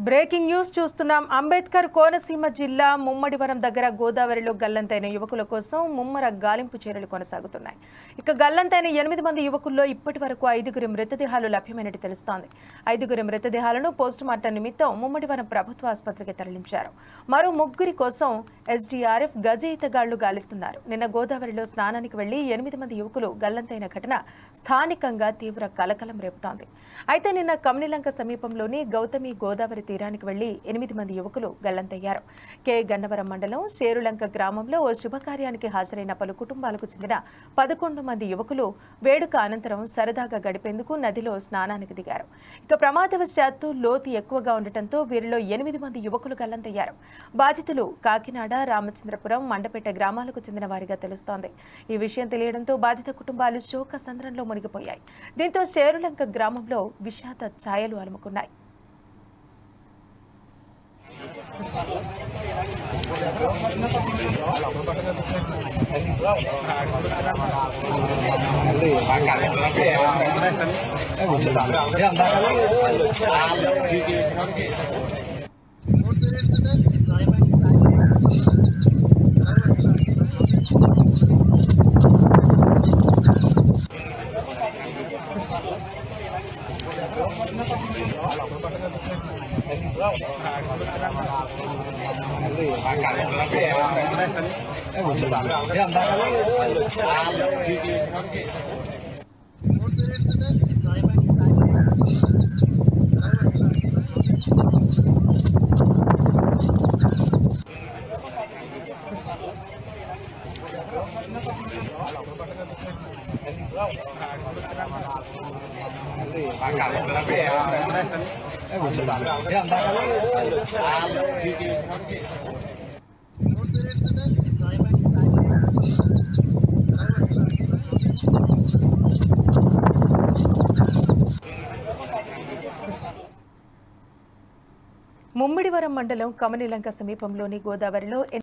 Breaking news చూస్తున్నాం. అంబేద్కర్ కోనసీమ జిల్లా ముమ్మడివరం దగ్గర గోదావరిలో గల్లంతైన యువకుల కోసం ముమ్మర గాలింపు చర్యలు కొనసాగుతున్నాయి. ఇక గల్లంతైన 8 మంది యువకుల్లో ఇప్పటి వరకు 5గురి మృతదేహాలు లభ్యమైనట్టు తెలుస్తోంది. 5గురి మృతదేహాలను పోస్టుమార్టం నిమిత్తం ముమ్మడివరం ప్రభుత్వ ఆసుపత్రికి తరలించారు. మరో 3 కోసం ఎస్డీఆర్ఎఫ్ గజయితగాళ్లు గాలిస్తున్నారు. నిన్న గోదావరిలో స్నానానికి వెళ్లి 8 మంది యువకులు గల్లంతైన ఘటన స్థానికంగా తీవ్ర కలకలం రేపుతోంది. అయితే నిన్న కమ్నిలంక సమీపంలోని గౌతమి గోదావరి తీరానికి వెళ్లి 8 మంది యువకులు గల్లంతయ్యారు. కె గన్నవరం మండలం శేరులంక గ్రామంలో ఓ శుభకార్యానికి హాజరైన పలు కుటుంబాలకు చెందిన 11 మంది యువకులు వేడుక అనంతరం సరదాగా గడిపేందుకు నదిలో స్నానానికి దిగారు. ఇక ప్రమాదవశాత్తు లోతు ఎక్కువగా ఉండటంతో వీరిలో 8 మంది యువకులు గల్లంతయ్యారు. బాధితులు కాకినాడ, రామచంద్రపురం, మండపేట గ్రామాలకు చెందిన వారిగా తెలుస్తోంది. ఈ విషయం తెలియడంతో బాధిత కుటుంబాలు శోక సంద్రంలో మునిగిపోయాయి. దీంతో శేరులంక గ్రామంలో విషాద ఛాయలు అలుముకున్నాయి. ముమ్మిడివరం మండలం కమనిలంక సమీపంలోని గోదావరిలో